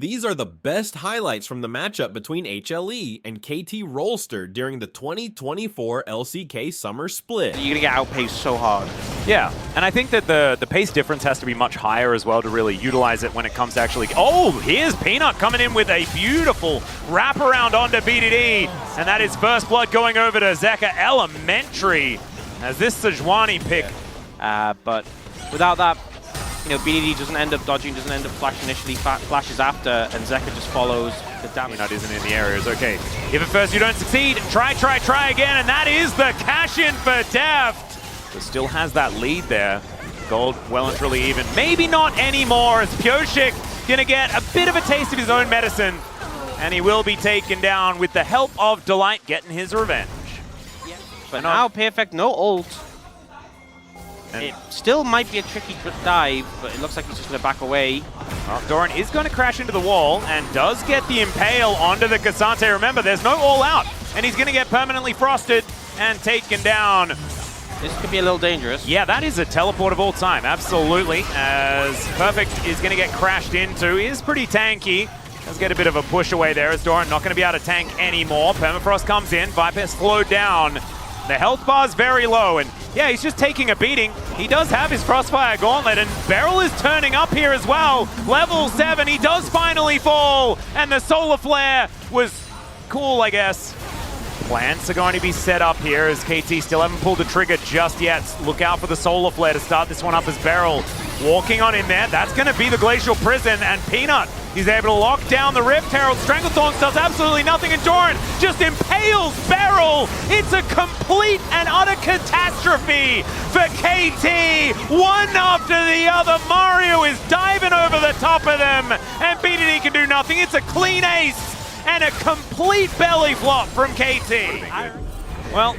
These are the best highlights from the matchup between HLE and KT Rolster during the 2024 LCK Summer Split. You're gonna get outpaced so hard. Yeah, and I think that the pace difference has to be much higher as well to really utilize it when it comes to actually... Oh, here's Peanut coming in with a beautiful wraparound onto BDD, and that is first blood going over to Zeka Elementary as this Sejuani pick. But without that, you know, BDD doesn't end up dodging, doesn't end up flashing initially, flashes after, and Zeka just follows the damage. Peanut isn't in the areas. Okay, if at first you don't succeed, try again, and that is the cash-in for Deft. So still has that lead there. Gold well and truly even. Maybe not anymore, as Pioshik gonna get a bit of a taste of his own medicine, and he will be taken down with the help of Delight getting his revenge. Yeah. But now Perfect, no ult. And it still might be a tricky dive, but it looks like he's just going to back away. Well, Doran is going to crash into the wall and does get the Impale onto the Cassante. Remember, there's no all out, and he's going to get permanently frosted and taken down. This could be a little dangerous. Yeah, that is a teleport of all time, absolutely. As Perfect is going to get crashed into. He is pretty tanky. Does get a bit of a push away there as Doran not going to be able to tank anymore. Permafrost comes in, Viper slowed down. The health bar is very low, and yeah, he's just taking a beating. He does have his Crossfire Gauntlet, and Beryl is turning up here as well. Level 7, he does finally fall, and the Solar Flare was cool, I guess. Plants are going to be set up here as KT still haven't pulled the trigger just yet. Look out for the Solar Flare to start this one up as Beryl walking on in there. That's going to be the Glacial Prison, and Peanut, he's able to lock down the Rift Herald. Stranglethorns does absolutely nothing, and Doran just impales Beryl. It's a complete and utter catastrophe for KT. One after the other, Mario is diving over the top of them, and BDD can do nothing. It's a clean ace and a complete belly flop from KT. Well,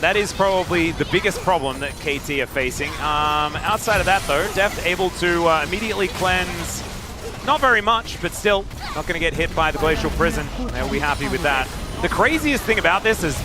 that is probably the biggest problem that KT are facing. Outside of that, though, Deft able to immediately cleanse. Not very much, but still not going to get hit by the Glacial Prison. They'll be happy with that. The craziest thing about this is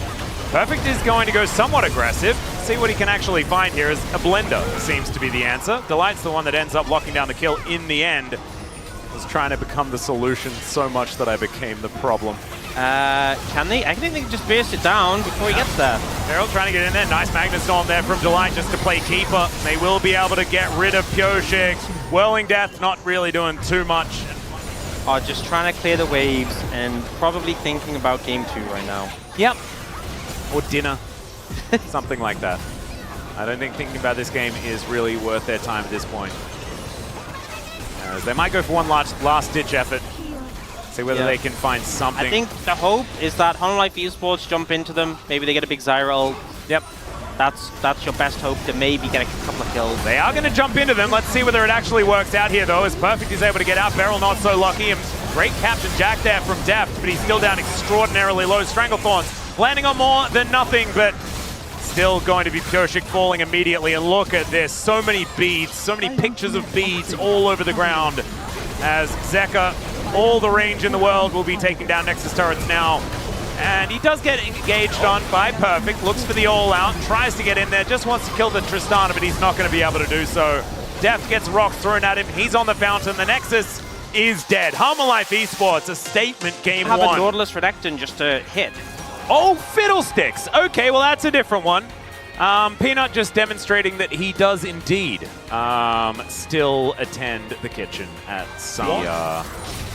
Perfect is going to go somewhat aggressive. See what he can actually find here, as a blender seems to be the answer. Delight's the one that ends up locking down the kill in the end. I was trying to become the solution so much that I became the problem. Can they? I think they can just burst it down before he gets there. Beryl trying to get in there. Nice Magnus Storm there from Delight just to play keeper. They will be able to get rid of Pioshik. Whirling Death not really doing too much. Just trying to clear the waves and probably thinking about game 2 right now. Yep. Or dinner. Something like that. I don't think thinking about this game is really worth their time at this point. They might go for one last-ditch effort. See whether they can find something. I think the hope is that Hanwha Life Esports jump into them. Maybe they get a big Zyra. Yep. That's your best hope to maybe get a couple of kills. They are going to jump into them. Let's see whether it actually works out here, though, as Perfect is able to get out. Beryl not so lucky. Great Captain Jack there from Deft, but he's still down extraordinarily low. Stranglethorns landing on more than nothing, but still going to be Pioshik falling immediately. And look at this. So many beads, so many pictures of beads all over the ground as Zeka, all the range in the world, will be taking down Nexus turrets now. And he does get engaged on by Perfect, looks for the all-out, tries to get in there, just wants to kill the Tristana, but he's not going to be able to do so. Deft gets rocks thrown at him, he's on the fountain, the Nexus is dead. Hanwha Life Esports, a statement game have 1. Have a Nautilus Redacton just to hit. Oh, Fiddlesticks! Okay, well that's a different one. Peanut just demonstrating that he does indeed still attend the kitchen at some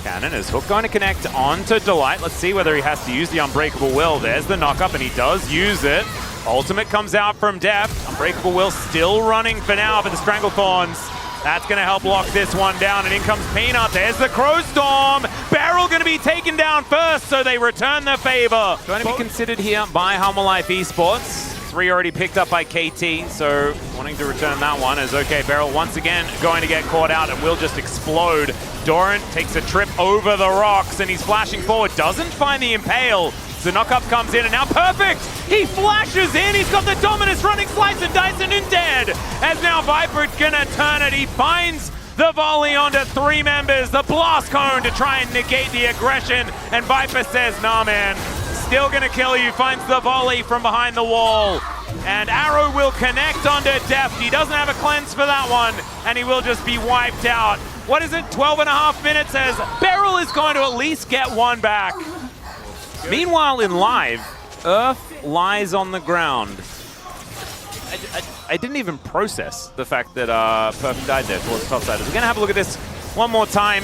cannon. Is Hook going to connect onto Delight? Let's see whether he has to use the Unbreakable Will. There's the knock-up, and he does use it. Ultimate comes out from Deft. Unbreakable Will still running for now, but the Stranglethorns, that's going to help lock this one down, and in comes Peanut. There's the Crow Storm. Beryl going to be taken down first, so they return the favor. Going to be considered here by Hanwha Life Esports. 3 already picked up by KT, so wanting to return that one as okay, Beryl once again going to get caught out and will just explode. Doran takes a trip over the rocks and he's flashing forward, doesn't find the Impale. So knock-up comes in and now Perfect! He flashes in, he's got the Dominus running, slice and dice and dead! As now Viper's gonna turn it, he finds the volley onto 3 members, the blast cone to try and negate the aggression, and Viper says, nah man, still gonna kill you, finds the volley from behind the wall. And Arrow will connect onto Deft. He doesn't have a cleanse for that one, and he will just be wiped out what is it, 12.5 minutes, as Beryl is going to at least get one back. Meanwhile, in live, Earth lies on the ground. I didn't even process the fact that Perfect died there towards the top side. We're going to have a look at this one more time.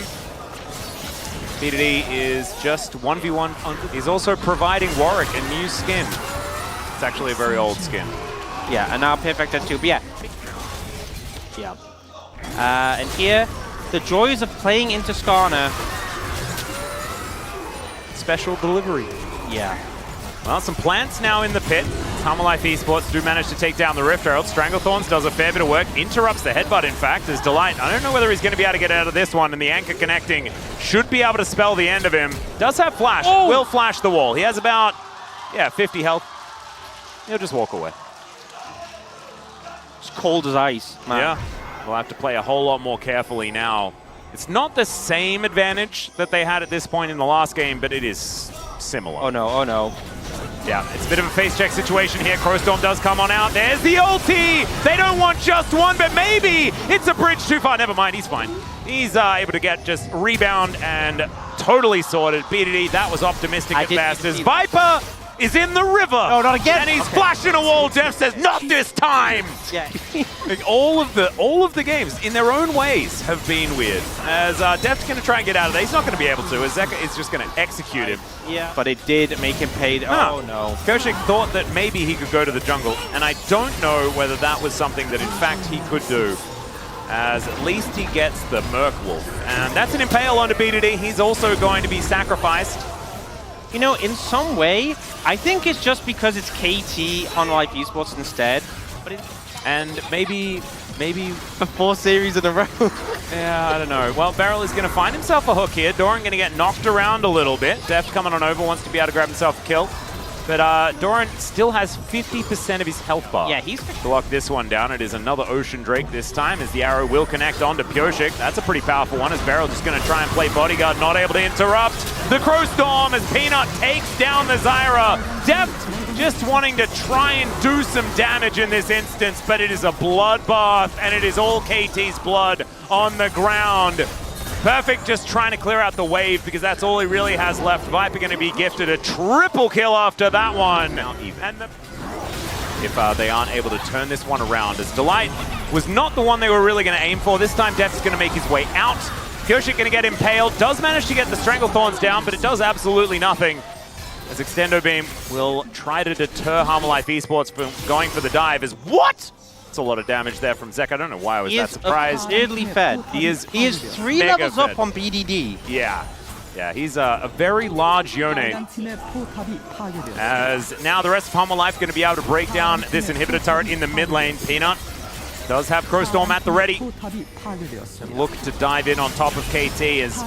BDD is just 1v1. He's also providing Warwick a new skin. It's actually a very old skin. Yeah, and now Perfect has 2. But yeah. And here, the joys of playing into Skarner. Special delivery. Yeah. Well, some plants now in the pit. Hanwha Life Esports do manage to take down the Rift Herald. Stranglethorns does a fair bit of work. Interrupts the headbutt, in fact, as Delight. I don't know whether he's going to be able to get out of this one, and the anchor connecting should be able to spell the end of him. Does have flash. Oh. Will flash the wall. He has about, 50 health. He'll just walk away. It's cold as ice, man. Yeah. We'll have to play a whole lot more carefully now. It's not the same advantage that they had at this point in the last game, but it is similar. Oh no, oh no. Yeah, it's a bit of a face check situation here. Crowstorm does come on out. There's the ulti! They don't want just one, but maybe it's a bridge too far. Never mind, he's fine. He's able to get just rebound and totally sorted. BDD, that was optimistic at best. As Viper is in the river. No, not again. And he's flashing a wall. Def says, not this time! Yeah. Like, all of the games, in their own ways, have been weird. As Def's going to try and get out of there. He's not going to be able to, as Zeka is just going to execute him. Yeah. But it did make him pay. Oh no. Koshik thought that maybe he could go to the jungle, and I don't know whether that was something that in fact he could do. As at least he gets the Merc Wolf. And that's an impale onto BDD. He's also going to be sacrificed. You know, in some way, I think it's just because it's KT Hanwha Life Esports instead. But and maybe the 4 series in a row. Yeah, I don't know. Well, Beryl is going to find himself a hook here. Doran going to get knocked around a little bit. Def coming on over, wants to be able to grab himself a kill. But Doran still has 50% of his health bar. Yeah, he's to lock this one down. It is another Ocean Drake this time, as the arrow will connect onto Pyoshik. That's a pretty powerful one, as Beryl just going to try and play bodyguard, not able to interrupt the Crow Storm as Peanut takes down the Zyra. Deft just wanting to try and do some damage in this instance, but it is a bloodbath, and it is all KT's blood on the ground. Perfect just trying to clear out the wave because that's all he really has left. Viper going to be gifted a triple kill after that one. And if they aren't able to turn this one around, as Delight was not the one they were really going to aim for. This time Def is going to make his way out. Kyoshik going to get impaled. Does manage to get the Stranglethorns down, but it does absolutely nothing. As Extendo Beam will try to deter Hanwha Life Esports from going for the dive. As what? That's a lot of damage there from Zek. I don't know why I was that surprised. Weirdly fed. He is 3 levels up on BDD. Yeah. Yeah, he's a very large Yone. As now the rest of Hanwha Life going to be able to break down this inhibitor turret in the mid lane. Peanut does have Crowstorm at the ready. And look to dive in on top of KT as,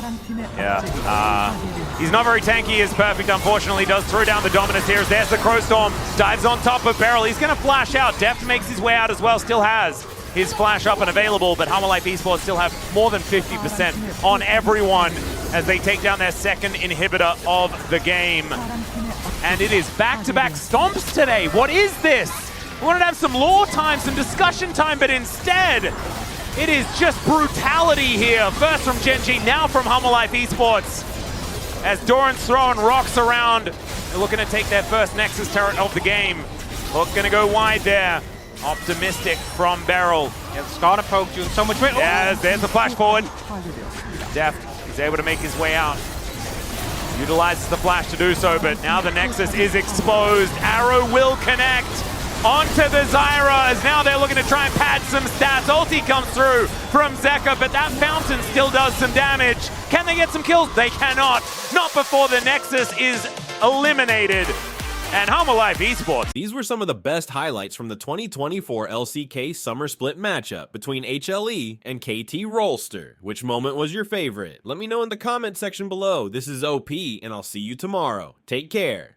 he's not very tanky as Perfect, unfortunately. Does throw down the Dominus here as there's the Crowstorm. Dives on top of Beryl. He's going to flash out. Deft makes his way out as well. Still has his flash up and available, but Hanwha Life Esports still have more than 50% on everyone as they take down their second inhibitor of the game. And it is back-to-back stomps today. What is this? We wanted to have some lore time, some discussion time, but instead, it is just brutality here. First from Genji, now from Hanwha Life Esports. As Doran's throwing rocks around, they're looking to take their first Nexus turret of the game. Hook gonna go wide there. Optimistic from Beryl. Yeah, Skarner poke doing so much. Yeah, there's the flash forward. Deft is able to make his way out. Utilizes the flash to do so, but now the Nexus is exposed. Arrow will connect onto the Zyra, as now they're looking to try and pad some stats. Ulti comes through from Zeka, but that fountain still does some damage. Can they get some kills? They cannot. Not before the Nexus is eliminated. And Hanwha Life Esports. These were some of the best highlights from the 2024 LCK Summer Split matchup between HLE and KT Rolster. Which moment was your favorite? Let me know in the comment section below. This is OP, and I'll see you tomorrow. Take care.